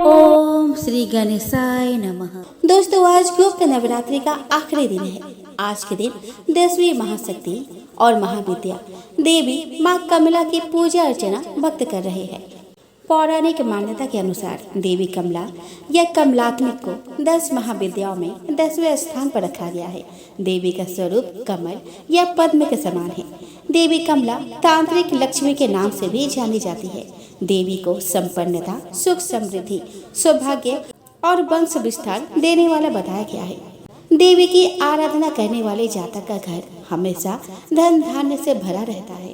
ओम श्री गणेशाय नमः। दोस्तों, आज गुप्त नवरात्रि का आखिरी दिन है। आज के दिन 10वीं महाशक्ति और महाविद्या देवी माँ कमला की पूजा अर्चना भक्त कर रहे हैं। पौराणिक मान्यता के अनुसार देवी कमला या कमलात्मिक को 10 महाविद्याओं में 10वें स्थान पर रखा गया है। देवी का स्वरूप कमल या पद्म के समान है। देवी कमला तांत्रिक लक्ष्मी के नाम से भी जानी जाती है। देवी को संपन्नता, सुख समृद्धि, सौभाग्य और वंश विस्तार देने वाला बताया गया है। देवी की आराधना करने वाले जातक का घर हमेशा धन धान्य से भरा रहता है।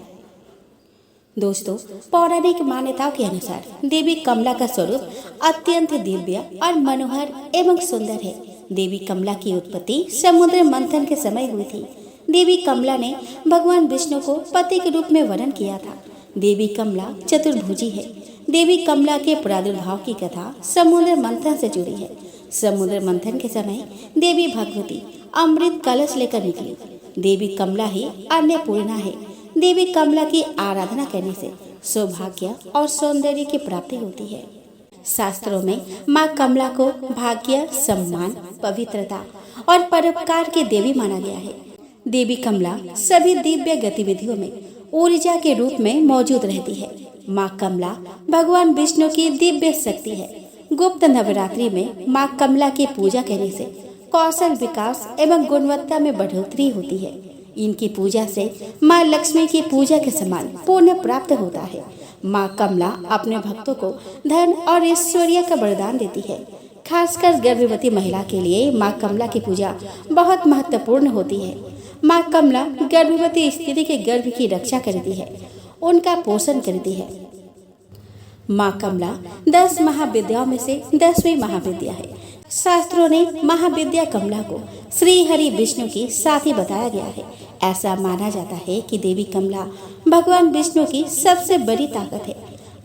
दोस्तों, पौराणिक मान्यताओं के अनुसार देवी कमला का स्वरूप अत्यंत दिव्य और मनोहर एवं सुंदर है। देवी कमला की उत्पत्ति समुद्र मंथन के समय हुई थी। देवी कमला ने भगवान विष्णु को पति के रूप में वर्ण किया था। देवी कमला चतुर्भुजी है। देवी कमला के प्रादुर्भाव की कथा समुद्र मंथन से जुड़ी है। समुद्र मंथन के समय देवी भगवती अमृत कलश लेकर निकली। देवी कमला ही अन्नपूर्णा है। देवी कमला की आराधना करने से सौभाग्य और सौंदर्य की प्राप्ति होती है। शास्त्रों में माँ कमला को भाग्य, सम्मान, पवित्रता और परोपकार की देवी माना गया है। देवी कमला सभी दिव्य गतिविधियों में ऊर्जा के रूप में मौजूद रहती है। माँ कमला भगवान विष्णु की दिव्य शक्ति है। गुप्त नवरात्रि में माँ कमला की पूजा करने से कौशल विकास एवं गुणवत्ता में बढ़ोतरी होती है। इनकी पूजा से माँ लक्ष्मी की पूजा के समान पुण्य प्राप्त होता है। माँ कमला अपने भक्तों को धन और ऐश्वर्य का वरदान देती है। खासकर गर्भवती महिला के लिए माँ कमला की पूजा बहुत महत्वपूर्ण होती है। माँ कमला गर्भवती स्त्री के गर्भ की रक्षा करती है, उनका पोषण करती है। माँ कमला 10 महाविद्याओं में से 10वीं महाविद्या है। शास्त्रों ने महाविद्या कमला को श्री हरि विष्णु की साथी बताया गया है। ऐसा माना जाता है कि देवी कमला भगवान विष्णु की सबसे बड़ी ताकत है।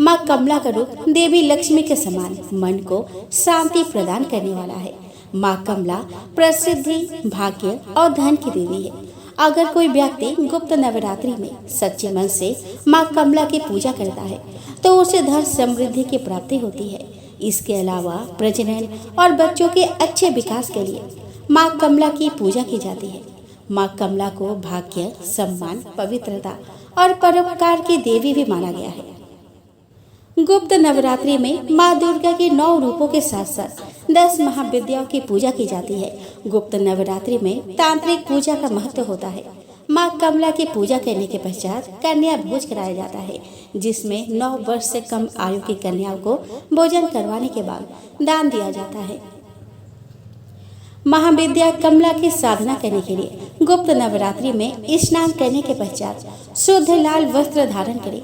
माँ कमला का रूप देवी लक्ष्मी के समान मन को शांति प्रदान करने वाला है। माँ कमला प्रसिद्धि, भाग्य और धन की देवी है। अगर कोई व्यक्ति गुप्त नवरात्रि में सच्चे मन से माँ कमला की पूजा करता है तो उसे धन समृद्धि की प्राप्ति होती है। इसके अलावा प्रजनन और बच्चों के अच्छे विकास के लिए माँ कमला की पूजा की जाती है। माँ कमला को भाग्य, सम्मान, पवित्रता और परोपकार की देवी भी माना गया है। गुप्त नवरात्रि में माँ दुर्गा के 9 रूपों के साथ साथ 10 महाविद्याओं की पूजा की जाती है। गुप्त नवरात्रि में तांत्रिक पूजा का महत्व होता है। माँ कमला की पूजा करने के पश्चात कन्या भोज कराया जाता है, जिसमें 9 वर्ष से कम आयु की कन्याओं को भोजन करवाने के बाद दान दिया जाता है। महाविद्या कमला की साधना करने के लिए गुप्त नवरात्रि में स्नान करने के पश्चात शुद्ध लाल वस्त्र धारण करें।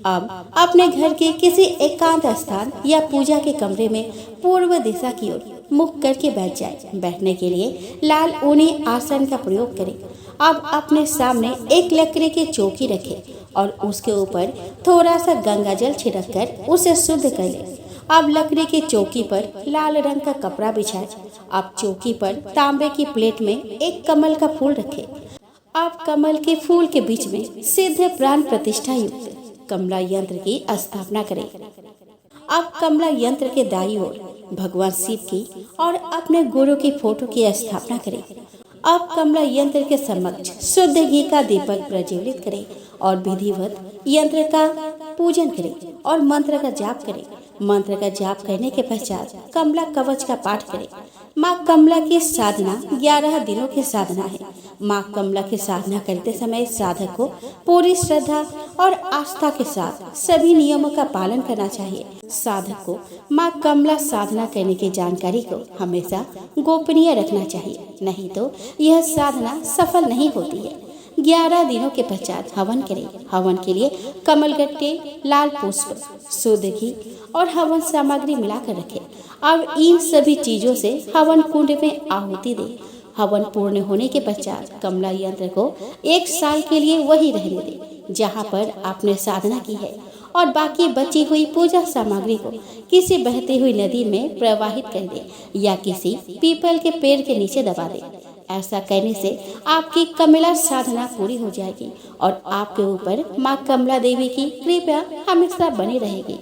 अब अपने घर के किसी एकांत स्थान या पूजा के कमरे में पूर्व दिशा की ओर मुख करके बैठ जाए। बैठने के लिए लाल ऊनी आसन का प्रयोग करें। अब अपने सामने एक लकड़ी की चौकी रखें और उसके ऊपर थोड़ा सा गंगा जल छिड़क कर उसे शुद्ध कर लें। अब लकड़ी की चौकी पर लाल रंग का कपड़ा बिछाएं। अब चौकी पर तांबे की प्लेट में एक कमल का फूल रखें। अब कमल के फूल के बीच में सिद्ध प्राण प्रतिष्ठा युक्त कमला यंत्र की स्थापना करें। अब कमला यंत्र के दाईं ओर भगवान शिव की और अपने गुरु की फोटो की स्थापना करें। अब कमला यंत्र के समक्ष शुद्ध घी का दीपक प्रज्वलित करें और विधिवत यंत्र का पूजन करें और मंत्र का जाप करें। मंत्र का जाप करने के पश्चात कमला कवच का पाठ करें। माँ कमला की साधना 11 दिनों की साधना है। माँ कमला की साधना करते समय साधक को पूरी श्रद्धा और आस्था के साथ सभी नियमों का पालन करना चाहिए। साधक को माँ कमला साधना करने की जानकारी को हमेशा गोपनीय रखना चाहिए, नहीं तो यह साधना सफल नहीं होती है। 11 दिनों के पश्चात हवन करें। हवन के लिए कमलगट्टे, लाल पुष्प, शुद्ध घी और हवन सामग्री मिलाकर रखें। अब इन सभी चीजों से हवन कुंड में आहुति दें। हवन पूर्ण होने के पश्चात कमला यंत्र को 1 साल के लिए वही रहने दें जहाँ पर आपने साधना की है और बाकी बची हुई पूजा सामग्री को किसी बहती हुई नदी में प्रवाहित कर दें या किसी पीपल के पेड़ के नीचे दबा दें। ऐसा करने से आपकी कमला साधना पूरी हो जाएगी और आपके ऊपर माँ कमला देवी की कृपा हमेशा बनी रहेगी।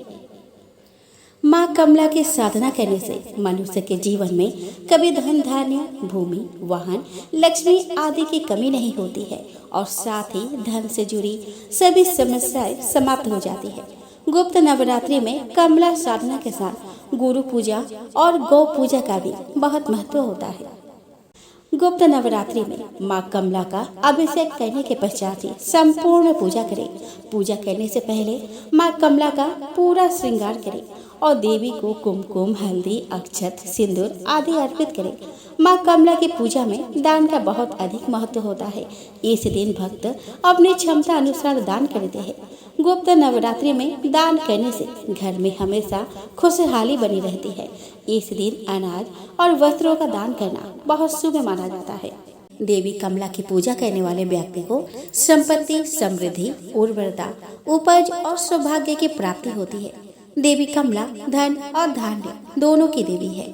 माँ कमला की साधना करने से मनुष्य के जीवन में कभी धन धान्य, भूमि, वाहन, लक्ष्मी आदि की कमी नहीं होती है और साथ ही धन से जुड़ी सभी समस्याएं समाप्त हो जाती है। गुप्त नवरात्रि में कमला साधना के साथ गुरु पूजा और गौ पूजा का भी बहुत महत्व होता है। गुप्त नवरात्रि में माँ कमला का अभिषेक करने के पश्चात ही संपूर्ण पूजा करें। पूजा करने से पहले माँ कमला का पूरा श्रृंगार करें और देवी को कुमकुम, हल्दी, अक्षत, सिंदूर आदि अर्पित करें। माँ कमला की पूजा में दान का बहुत अधिक महत्व होता है। इस दिन भक्त अपनी क्षमता अनुसार दान करते हैं। गुप्त नवरात्रि में दान करने से घर में हमेशा खुशहाली बनी रहती है। इस दिन अनाज और वस्त्रों का दान करना बहुत शुभ माना जाता है। देवी कमला की पूजा करने वाले व्यक्ति को संपत्ति, समृद्धि, उर्वरता, उपज और सौभाग्य की प्राप्ति होती है। देवी कमला धन और धान्य दोनों की देवी है।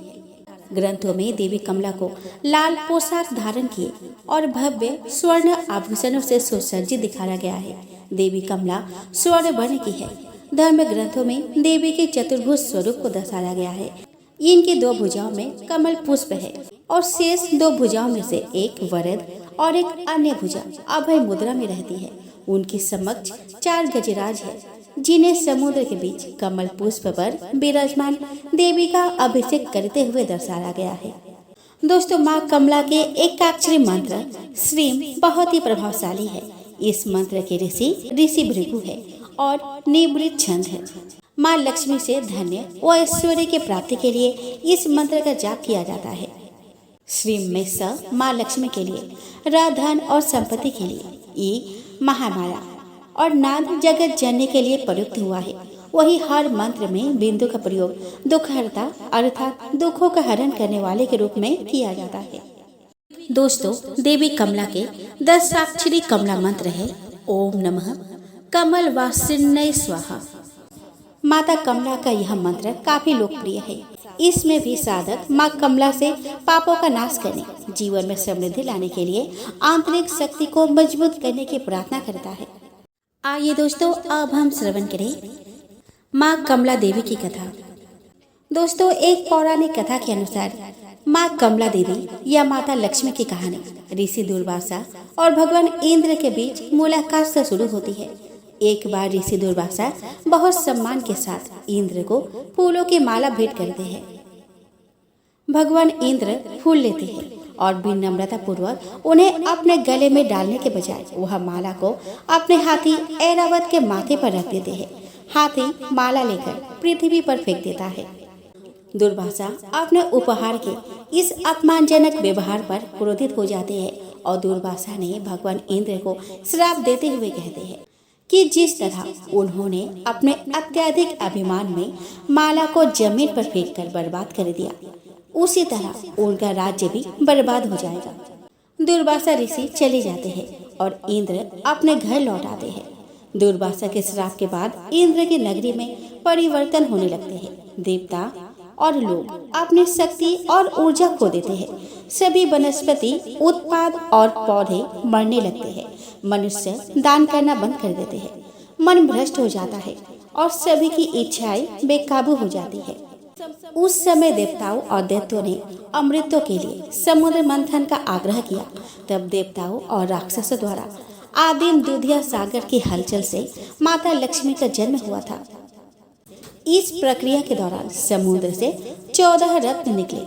ग्रंथों में देवी कमला को लाल पोशाक धारण किए और भव्य स्वर्ण आभूषणों से सुसज्जित दिखाया गया है। देवी कमला स्वर्ण वर्ण की है। धर्म ग्रंथों में देवी के चतुर्भुज स्वरूप को दर्शाया गया है। इनकी 2 भुजाओं में कमल पुष्प है और शेष 2 भुजाओं में से एक वरद और एक अन्य भुजा अभय मुद्रा में रहती है। उनके समक्ष 4 गजराज है, जिन्हें समुद्र के बीच कमल पुष्प पर विराजमान देवी का अभिषेक करते हुए दर्शाया गया है। दोस्तों, माँ कमला के एकाक्षरी मंत्र श्रीम बहुत ही प्रभावशाली है। इस मंत्र के ऋषि भृगु है और निवृत्त छंद है। माँ लक्ष्मी से धन्य व ऐश्वर्य की प्राप्ति के लिए इस मंत्र का जाप किया जाता है। श्रीम में स माँ लक्ष्मी के लिए, र धन और संपत्ति के लिए, ई महामाया और नाद जगत जननी के लिए प्रयुक्त हुआ है। वही हर मंत्र में बिंदु का प्रयोग दुखहर्ता अर्थात दुखों का हरण करने वाले के रूप में किया जाता है। दोस्तों, देवी कमला के 10 अक्षरी कमला मंत्र है ओम नमः कमल वासिन्यै स्वाहा। माता कमला का यह मंत्र काफी लोकप्रिय है। इसमें भी साधक माँ कमला से पापों का नाश करने, जीवन में समृद्धि लाने के लिए आंतरिक शक्ति को मजबूत करने की प्रार्थना करता है। आइए दोस्तों, अब हम श्रवण करें माँ कमला देवी की कथा। दोस्तों, एक पौराणिक कथा के अनुसार माँ कमला देवी या माता लक्ष्मी की कहानी ऋषि दुर्वासा और भगवान इंद्र के बीच मुलाकात से शुरू होती है। एक बार ऋषि दुर्वासा बहुत सम्मान के साथ इंद्र को फूलों की माला भेंट करते हैं। भगवान इंद्र फूल लेते हैं और विनम्रता पूर्वक उन्हें अपने गले में डालने के बजाय वह माला को अपने हाथी ऐरावत के माथे पर रख देते हैं। हाथी माला लेकर पृथ्वी पर फेंक देता है। दुर्वासा अपने उपहार के इस अपमानजनक व्यवहार पर क्रोधित हो जाते हैं और दुर्वासा ने भगवान इंद्र को श्राप देते हुए कहते हैं कि जिस तरह उन्होंने अपने अत्यधिक अभिमान में माला को जमीन पर फेंककर बर्बाद कर दिया, उसी तरह उनका राज्य भी बर्बाद हो जाएगा। दुर्वासा ऋषि चले जाते हैं और इंद्र अपने घर लौट आते हैं। दुर्वासा के श्राप के बाद इंद्र की नगरी में परिवर्तन होने लगते हैं। देवता और लोग अपनी शक्ति और ऊर्जा खो देते हैं। सभी वनस्पति, उत्पाद और पौधे मरने लगते हैं। मनुष्य दान करना बंद कर देते हैं। मन भ्रष्ट हो जाता है और सभी की इच्छाएं बेकाबू हो जाती है। उस समय देवताओं और दैत्यों ने अमृतों के लिए समुद्र मंथन का आग्रह किया। तब देवताओं और राक्षसों द्वारा आदिम दूधिया सागर की हलचल से माता लक्ष्मी का जन्म हुआ था। इस प्रक्रिया के दौरान समुद्र से 14 रत्न निकले,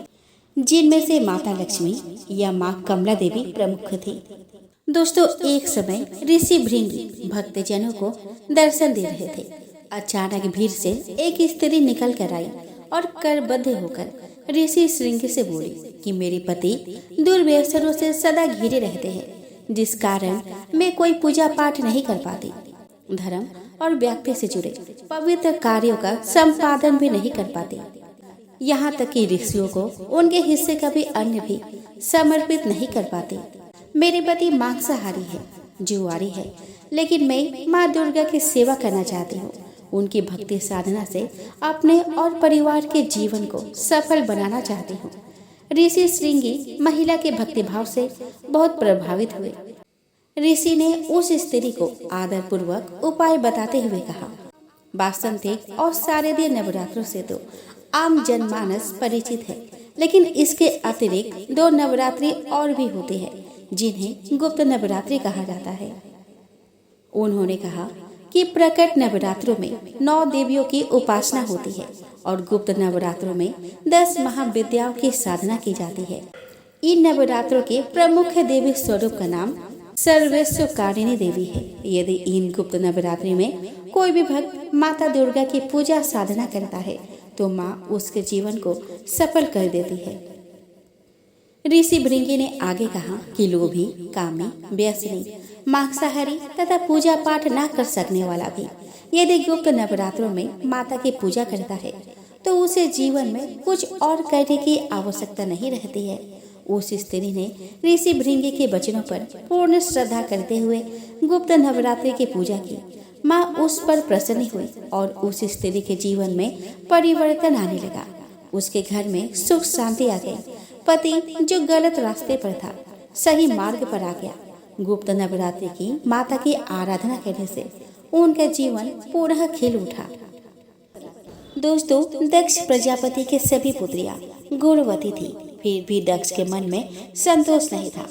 जिनमें से माता लक्ष्मी या माँ कमला देवी प्रमुख थी। दोस्तों, एक समय ऋषि भृंगी भक्तजनों को दर्शन दे रहे थे। अचानक भीड़ से एक स्त्री निकल कर आई और करबद्ध होकर ऋषि श्रृंगी से बोली कि मेरे पति दुर्व्यसनों से सदा घिरे रहते हैं, जिस कारण मैं कोई पूजा पाठ नहीं कर पाती, धर्म और व्यक्ति से जुड़े पवित्र कार्यों का संपादन भी नहीं कर पाती। यहाँ तक कि ऋषियों को उनके हिस्से का भी अन्न भी समर्पित नहीं कर पाती। मेरे पति मांसाहारी है, जुआरी है, लेकिन मैं माँ दुर्गा की सेवा करना चाहती हूँ। उनकी भक्ति साधना से अपने और परिवार के जीवन को सफल बनाना चाहती हूँ। ऋषि श्रृंगी महिला के भक्तिभाव से बहुत प्रभावित हुए। ऋषि ने उस स्त्री को आदर पूर्वक उपाय बताते हुए कहा, वासंतिक और शारदीय नवरात्रों से तो आम जनमानस परिचित है, लेकिन इसके अतिरिक्त 2 नवरात्रि और भी होते हैं जिन्हें गुप्त नवरात्रि कहा जाता है। उन्होंने कहा कि प्रकट नवरात्रों में 9 देवियों की उपासना होती है और गुप्त नवरात्रों में 10 महाविद्याओं की साधना की जाती है। इन नवरात्रों के प्रमुख देवी स्वरूप का नाम सर्वेश्वकारिणी देवी है। यदि इन गुप्त नवरात्रि में कोई भी भक्त माता दुर्गा की पूजा साधना करता है तो माँ उसके जीवन को सफल कर देती है। ऋषि भृंगी ने आगे कहा कि लोभी, कामी, व्यसनी, मांसाहारी तथा पूजा पाठ न कर सकने वाला भी यदि गुप्त नवरात्रों में माता की पूजा करता है तो उसे जीवन में कुछ और करने की आवश्यकता नहीं रहती है। उस स्त्री ने ऋषि भृंगी के वचनों पर पूर्ण श्रद्धा करते हुए गुप्त नवरात्रि की पूजा की। माँ उस पर प्रसन्न हुई और उस स्त्री के जीवन में परिवर्तन आने लगा। उसके घर में सुख शांति आ गई। पति जो गलत रास्ते पर था सही मार्ग पर आ गया। गुप्त नवरात्रि की माता की आराधना करने से उनका जीवन पुनः खिल उठा। दोस्तों, दक्ष प्रजापति के सभी पुत्रियां गुणवती थी, फिर भी दक्ष के मन में संतोष नहीं था।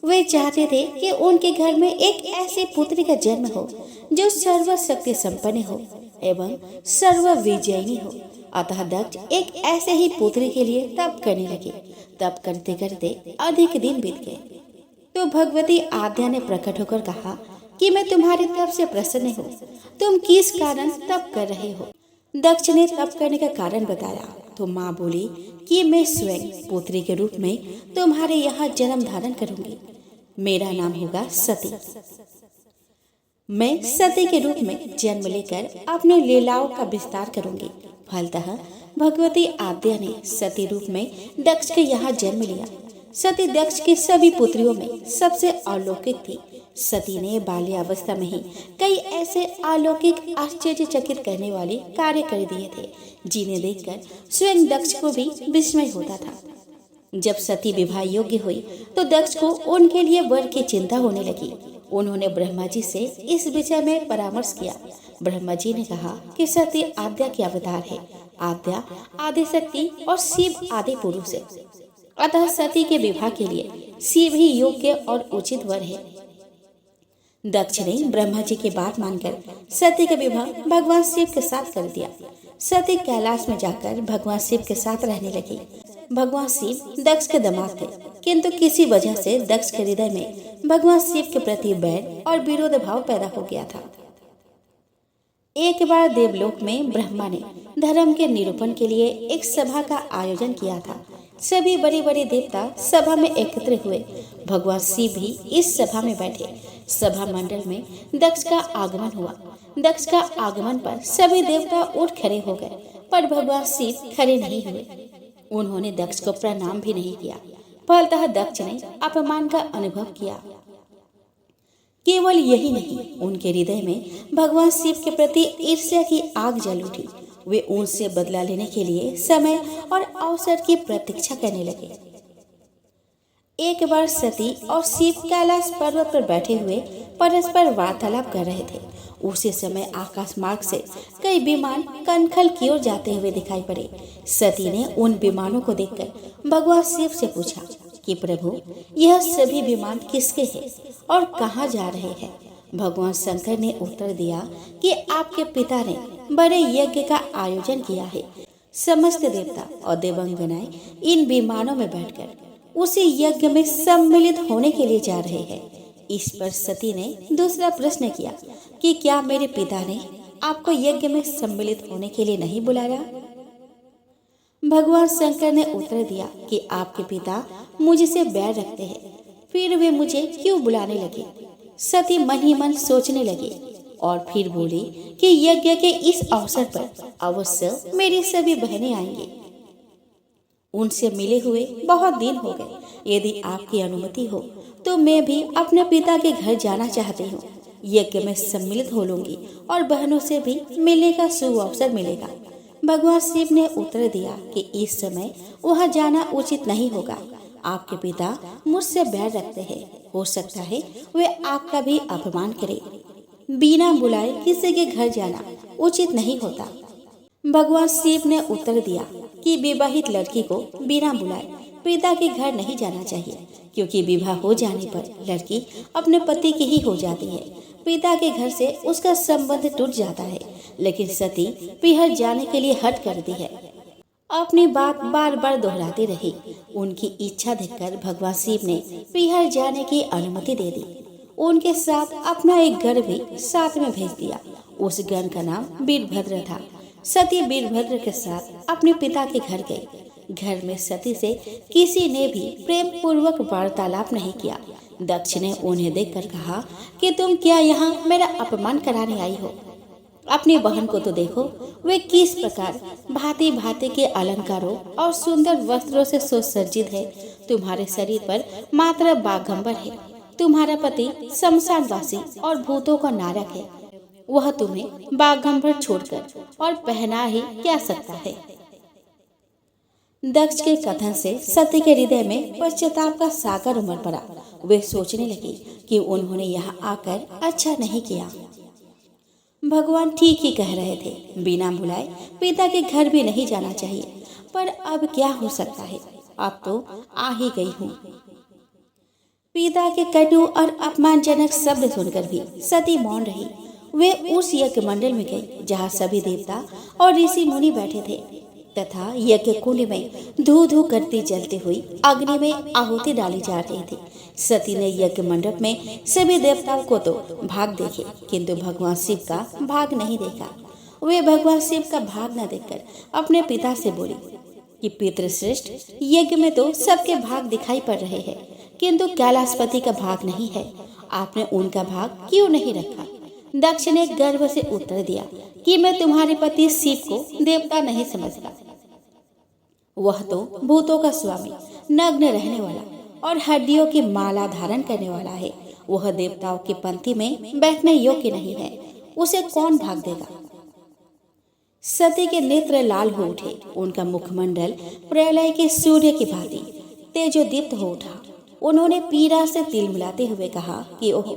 वे चाहते थे कि उनके घर में एक ऐसी पुत्री का जन्म हो जो सर्वशक्ति संपन्न हो एवं सर्व विजयिनी हो। अतः दक्ष एक ऐसे ही पुत्री के लिए तप करने लगे। तप करते करते अधिक दिन बीत गए तो भगवती आद्या ने प्रकट होकर कहा कि मैं तुम्हारे तप से प्रसन्न हूँ। तुम किस कारण तप कर रहे हो? दक्ष ने तप करने का कारण बताया तो माँ बोली कि मैं स्वयं पुत्री के रूप में तुम्हारे यहाँ जन्म धारण करूंगी। मेरा नाम होगा सती। मैं सती के रूप में जन्म लेकर अपने लीलाओं का विस्तार करूंगी। फलतः भगवती आद्या ने सती रूप में दक्ष के यहाँ जन्म लिया। सती दक्ष की सभी पुत्रियों में सबसे अलौकिक थी। सती ने बाल्यावस्था में ही कई ऐसे अलौकिक आश्चर्यचकित करने वाले कार्य कर दिए थे जिन्हें देखकर स्वयं दक्ष को भी विस्मय होता था। जब सती विवाह योग्य हुई तो दक्ष को उनके लिए वर की चिंता होने लगी। उन्होंने ब्रह्मा जी से इस विषय में परामर्श किया। ब्रह्मा जी ने कहा कि सती आद्या के अवतार है। आद्या आदिशक्ति और शिव आदि पुरुष है। अतः सती के विवाह के लिए शिव ही योग्य और उचित वर है। दक्ष ने ब्रह्मा जी की बात मानकर सती का विवाह भगवान शिव के साथ कर दिया। सती कैलाश में जाकर भगवान शिव के साथ रहने लगी। भगवान शिव दक्ष के दामाद थे, किंतु किसी वजह से दक्ष के हृदय में भगवान शिव के प्रति बैर और विरोध भाव पैदा हो गया था। एक बार देवलोक में ब्रह्मा ने धर्म के निरूपण के लिए एक सभा का आयोजन किया था। सभी बड़े बड़े देवता सभा में एकत्र हुए। भगवान शिव भी इस सभा में बैठे। सभा मंडल में दक्ष का आगमन हुआ। दक्ष का आगमन पर सभी देवता उठ खड़े हो गए, पर भगवान शिव खड़े नहीं हुए। उन्होंने दक्ष को प्रणाम भी नहीं किया। फलतः दक्ष ने अपमान का अनुभव किया। केवल यही नहीं, उनके हृदय में भगवान शिव के प्रति ईर्ष्या की आग जल उठी। वे उनसे बदला लेने के लिए समय और अवसर की प्रतीक्षा करने लगे। एक बार सती और शिव कैलाश पर्वत पर बैठे हुए परस्पर वार्तालाप कर रहे थे। उसी समय आकाश मार्ग से कई विमान कनखल की ओर जाते हुए दिखाई पड़े। सती ने उन विमानों को देखकर भगवान शिव से पूछा कि प्रभु, यह सभी विमान किसके हैं और कहाँ जा रहे हैं? भगवान शंकर ने उत्तर दिया कि आपके पिता ने बड़े यज्ञ का आयोजन किया है। समस्त देवता और देवांगनाएं इन विमानों में बैठकर उसी यज्ञ में सम्मिलित होने के लिए जा रहे हैं। इस पर सती ने दूसरा प्रश्न किया कि क्या मेरे पिता ने आपको यज्ञ में सम्मिलित होने के लिए नहीं बुलाया? भगवान शंकर ने उत्तर दिया कि आपके पिता मुझसे बैर रखते हैं, फिर वे मुझे क्यों बुलाने लगे? सती मन ही मन सोचने लगी और फिर बोली कि यज्ञ के इस अवसर पर अवश्य मेरी सभी बहनें आएंगी। उनसे मिले हुए बहुत दिन हो गए। यदि आपकी अनुमति हो तो मैं भी अपने पिता के घर जाना चाहती हूँ। यज्ञ में सम्मिलित हो लूंगी और बहनों से भी मिलने का शुभ अवसर मिलेगा। भगवान शिव ने उत्तर दिया कि इस समय वहाँ जाना उचित नहीं होगा। आपके पिता मुझसे बैर रखते हैं। हो सकता है वे आपका भी अपमान करें। बिना बुलाए किसी के घर जाना उचित नहीं होता। भगवान शिव ने उत्तर दिया कि विवाहित लड़की को बिना बुलाए पिता के घर नहीं जाना चाहिए, क्योंकि विवाह हो जाने पर लड़की अपने पति की ही हो जाती है। पिता के घर से उसका संबंध टूट जाता है। लेकिन सती पिहर जाने के लिए हट करती है। अपनी बात बार बार दोहराती रही। उनकी इच्छा देखकर भगवान शिव ने पिहर जाने की अनुमति दे दी। उनके साथ अपना एक गण भी साथ में भेज दिया। उस गण का नाम वीरभद्र था। सती वीरभद्र के साथ अपने पिता के घर गई। घर में सती से किसी ने भी प्रेम पूर्वक वार्तालाप नहीं किया। दक्ष ने उन्हें देखकर कहा कि तुम क्या यहाँ मेरा अपमान कराने आई हो? अपनी बहन को तो देखो, वे किस प्रकार भांति भांति के अलंकारों और सुंदर वस्त्रों से सुसज्जित है। तुम्हारे शरीर पर मात्र बाघंबर है। तुम्हारा पति शमशानवासी और भूतों का नारक है। वह तुम्हें बाघंबर छोड़कर और पहना ही क्या सकता है? दक्ष के कथन से सती के हृदय में पश्चाताप का सागर उमड़ पड़ा। वे सोचने लगी कि उन्होंने यहाँ आकर अच्छा नहीं किया। भगवान ठीक ही कह रहे थे, बिना बुलाए पिता के घर भी नहीं जाना चाहिए। पर अब क्या हो सकता है? अब तो आ ही गई हूँ। पिता के कटु और अपमानजनक शब्द सुनकर भी सती मौन रही। वे उस यज्ञ मंडल में गई जहाँ सभी देवता और ऋषि मुनि बैठे थे तथा यज्ञ कुंड में धू धू करती जलती हुई अग्नि में आहुति डाली जा रही थी। सती ने यज्ञ मंडप में सभी देवताओं को तो भाग देखे, किंतु भगवान शिव का भाग नहीं देखा। वे भगवान शिव का भाग न देखकर अपने पिता से बोली कि पितृश्रेष्ठ, यज्ञ में तो सबके भाग दिखाई पड़ रहे हैं, किंतु कैलाशपति का भाग नहीं है। आपने उनका भाग क्यों नहीं रखा? दक्ष ने गर्व से उत्तर दिया कि मैं तुम्हारे पति शिव को देवता नहीं समझता। वह तो भूतों का स्वामी, नग्न रहने वाला और हड्डियों की माला धारण करने वाला है। वह देवताओं की पंक्ति में बैठने योग्य नहीं है। उसे कौन भाग देगा? सती के नेत्र लाल हो उठे। उनका मुखमंडल प्रलय के सूर्य की भांति तेजोदीप्त हो उठा। उन्होंने पीड़ा से तिल मिलाते हुए कहा कि ओह,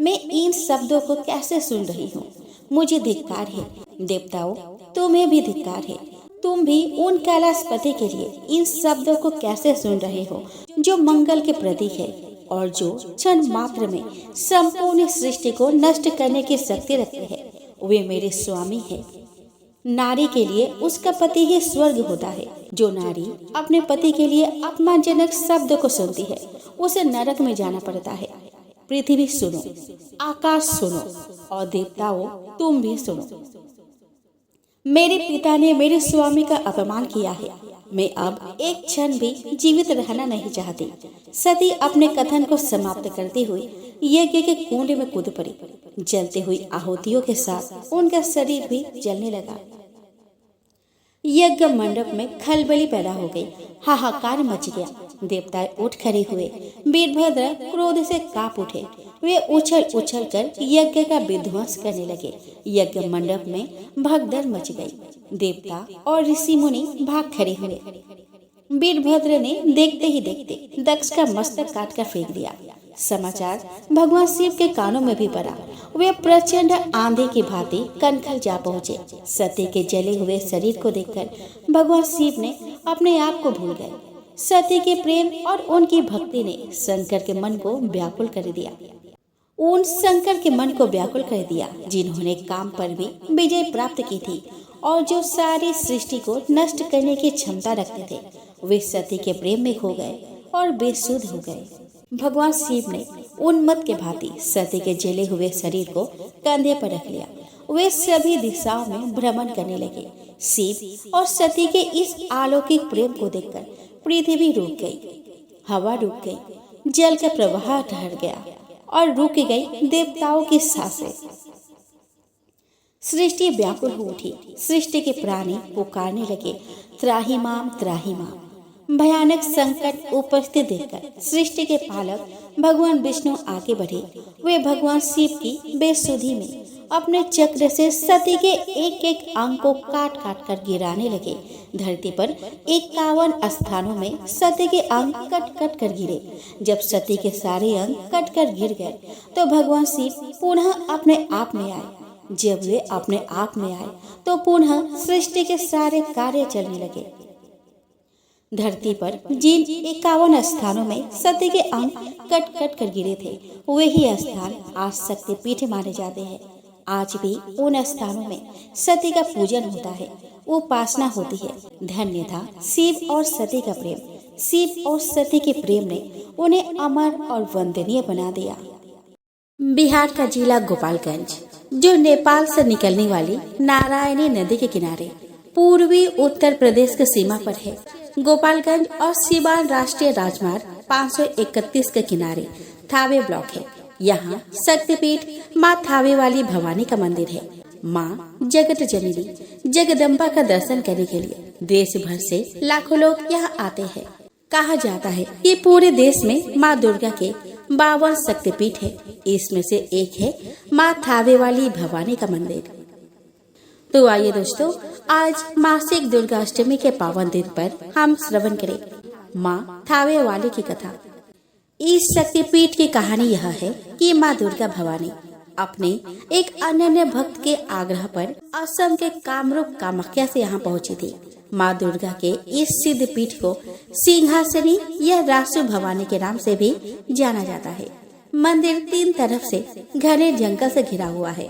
मैं इन शब्दों को कैसे सुन रही हूँ? मुझे धिक्कार है। देवताओं, तुम्हें भी धिक्कार है। तुम भी उन कैलाशपति के लिए इन शब्दों को कैसे सुन रहे हो, जो मंगल के प्रतीक है और जो क्षण मात्र में संपूर्ण सृष्टि को नष्ट करने की शक्ति रखते हैं। वे मेरे स्वामी हैं। नारी के लिए उसका पति ही स्वर्ग होता है। जो नारी अपने पति के लिए अपमानजनक शब्द को सुनती है, उसे नरक में जाना पड़ता है। पृथ्वी सुनो, आकाश सुनो और देवताओं तुम भी सुनो। मेरे पिता ने मेरे स्वामी का अपमान किया है। मैं अब एक क्षण भी जीवित रहना नहीं चाहती। सती अपने कथन को समाप्त करती हुई यज्ञ के कुंड में कूद पड़ी। जलती हुई आहुतियों के साथ उनका शरीर भी जलने लगा। यज्ञ मंडप में खलबली पैदा हो गई। हाहाकार मच गया। देवता उठ खड़े हुए। वीरभद्र क्रोध से कांप उठे। वे उछल उछल कर यज्ञ का विध्वंस करने लगे। यज्ञ मंडप में भगदड़ मच गई। देवता और ऋषि मुनि भाग खड़े हुए। वीरभद्र ने देखते ही देखते दक्ष का मस्तक काट कर फेंक दिया। समाचार भगवान शिव के कानों में भी पड़ा। वे प्रचंड आंधी की भांति कनखल जा पहुंचे। सती के जले हुए शरीर को देखकर भगवान शिव ने अपने आप को भूल गए। सती के प्रेम और उनकी भक्ति ने शंकर के मन को व्याकुल कर दिया। उन शंकर के मन को व्याकुल कर दिया जिन्होंने काम पर भी विजय प्राप्त की थी और जो सारी सृष्टि को नष्ट करने की क्षमता रखते थे। वे सती के प्रेम में खो गए और बेसुध हो गए। भगवान शिव ने उन्मत्त के भांति सती के जले हुए शरीर को कंधे पर रख लिया। वे सभी दिशाओं में भ्रमण करने लगे। शिव और सती के इस अलौकिक प्रेम को देखकर पृथ्वी रुक गई, हवा रुक गई, जल का प्रवाह ठहर गया और रुक गई देवताओं की सांसें। सृष्टि व्याकुल हो उठी। सृष्टि के प्राणी पुकारने लगे, त्राही माम त्राही माम। भयानक संकट उपस्थित देखकर सृष्टि के पालक भगवान विष्णु आगे बढ़े। वे भगवान शिव की बेसुधी में अपने चक्र से सती के एक एक अंग को काट काट कर गिराने लगे। धरती पर 51 स्थानों में सती के अंग कट कट कर गिरे। जब सती के सारे अंग कट कर गिर गए तो भगवान शिव पुनः अपने आप में आए। जब वे अपने आप में आए तो पुनः सृष्टि के सारे कार्य चलने लगे। धरती पर जिन 51 स्थानों में सती के अंग कट कट कर गिरे थे, वही स्थान आज शक्तिपीठ माने जाते हैं। आज भी उन स्थानों में सती का पूजन होता है, उपासना होती है। धन्य था शिव और सती का प्रेम। शिव और सती के प्रेम ने उन्हें अमर और वंदनीय बना दिया। बिहार का जिला गोपालगंज, जो नेपाल से निकलने वाली नारायणी नदी के किनारे पूर्वी उत्तर प्रदेश की सीमा पर है। गोपालगंज और सिवान राष्ट्रीय राजमार्ग 531 के किनारे थावे ब्लॉक है। यहाँ शक्तिपीठ माँ थावे वाली भवानी का मंदिर है। माँ जगत जननी जगदम्बा का दर्शन करने के लिए देश भर से लाखों लोग यहाँ आते हैं। कहा जाता है कि पूरे देश में माँ दुर्गा के 52 शक्तिपीठ है। इसमें से एक है माँ थावे वाली भवानी का मंदिर। तो आइए दोस्तों, आज मासिक दुर्गाष्टमी के पावन दिन पर हम श्रवण करें माँ थावे वाली की कथा। इस शक्तिपीठ की कहानी यह है कि माँ दुर्गा भवानी अपने एक अनन्य भक्त के आग्रह पर असम के कामरूप कामाख्या से यहाँ पहुँची थी। माँ दुर्गा के इस सिद्ध पीठ को सिंहासनी या रासु भवानी के नाम से भी जाना जाता है। मंदिर 3 तरफ से घने जंगल से घिरा हुआ है।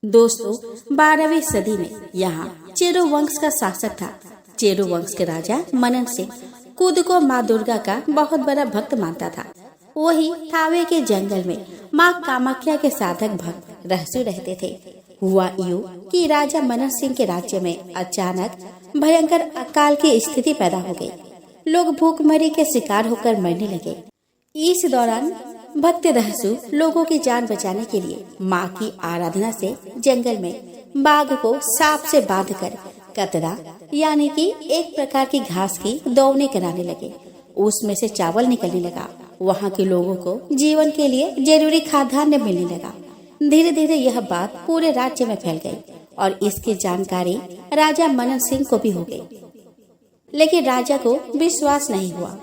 दोस्तों, 12वीं सदी में यहाँ चेरो वंश का शासक था। चेरो वंश के राजा मनन सिंह खुद को माँ दुर्गा का बहुत बड़ा भक्त मानता था। वही थावे के जंगल में माँ कामाख्या के साधक भक्त रहसु रहते थे। हुआ यूं कि राजा मनन सिंह के राज्य में अचानक भयंकर अकाल की स्थिति पैदा हो गई। लोग भूखमरी के शिकार होकर मरने लगे। इस दौरान भक्त रहसु लोगों की जान बचाने के लिए माँ की आराधना से जंगल में बाघ को सांप से बांधकर कतरा यानी कि एक प्रकार की घास की दौड़ने कराने लगे। उसमें से चावल निकलने लगा। वहाँ के लोगों को जीवन के लिए जरूरी खाद्यान्न मिलने लगा। धीरे धीरे यह बात पूरे राज्य में फैल गई और इसकी जानकारी राजा मनन सिंह को भी हो गई। लेकिन राजा को विश्वास नहीं हुआ।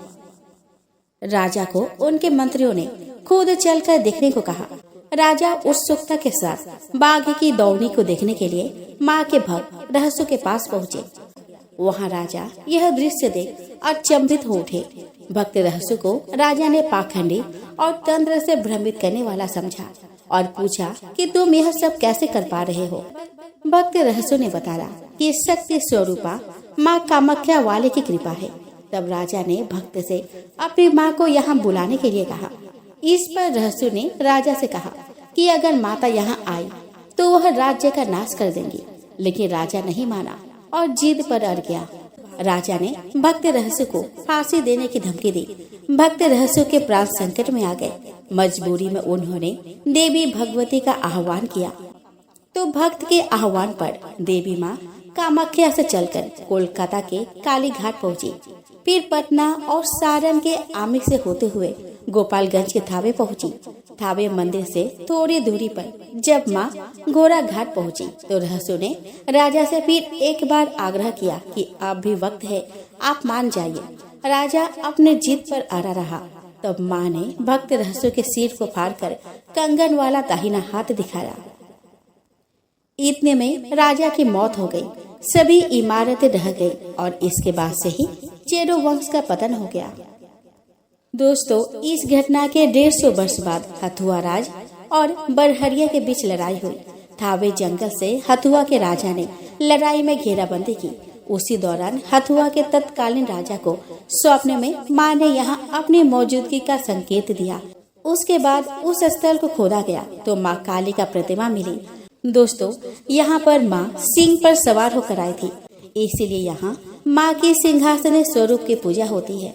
राजा को उनके मंत्रियों ने खुद चलकर देखने को कहा। राजा उत्सुकता के साथ बाघ की दौड़ने को देखने के लिए माँ के भक्त रहसु के पास पहुँचे। वहाँ राजा यह दृश्य देख अचंभित हो उठे। भक्त रहसु को राजा ने पाखंडी और तंत्र से भ्रमित करने वाला समझा और पूछा कि तुम यह सब कैसे कर पा रहे हो। भक्त रहसु ने बताया कि शक्ति स्वरूपा माँ कामाख्या वाले की कृपा है। तब राजा ने भक्त से अपनी माँ को यहाँ बुलाने के लिए कहा। इस पर रहसु ने राजा से कहा कि अगर माता यहाँ आई तो वह राज्य का नाश कर देंगी। लेकिन राजा नहीं माना और जिद पर अड़ गया। राजा ने भक्त रहसु को फांसी देने की धमकी दी। भक्त रहसु के प्राण संकट में आ गए। मजबूरी में उन्होंने देवी भगवती का आह्वान किया। तो भक्त के आह्वान पर देवी माँ कामाख्या से चलकर कोलकाता के काली घाट पहुँची। फिर पटना और सारण के आमिर से होते हुए गोपालगंज के थावे पहुँची। थावे मंदिर से थोड़ी दूरी पर जब माँ घोड़ा घाट पहुँची तो रहसु ने राजा से फिर एक बार आग्रह किया कि अब भी वक्त है, आप मान जाइए। राजा अपने जिद पर अड़ा रहा। तब माँ ने भक्त रहसु के सिर को फाड़कर कंगन वाला दाहिना हाथ दिखाया। इतने में राजा की मौत हो गई। सभी इमारतें ढह गई और इसके बाद से ही चेरो वंश का पतन हो गया। दोस्तों, इस घटना के 150 वर्ष बाद हथुआ राज और बरहरिया के बीच लड़ाई हुई। थावे जंगल से हथुआ के राजा ने लड़ाई में घेराबंदी की। उसी दौरान हथुआ के तत्कालीन राजा को स्वप्न में माँ ने यहाँ अपनी मौजूदगी का संकेत दिया। उसके बाद उस स्थल को खोदा गया तो माँ काली का प्रतिमा मिली। दोस्तों, यहाँ पर माँ सिंह पर सवार होकर आई थी, इसीलिए यहाँ माँ की सिंहासन स्वरूप की पूजा होती है।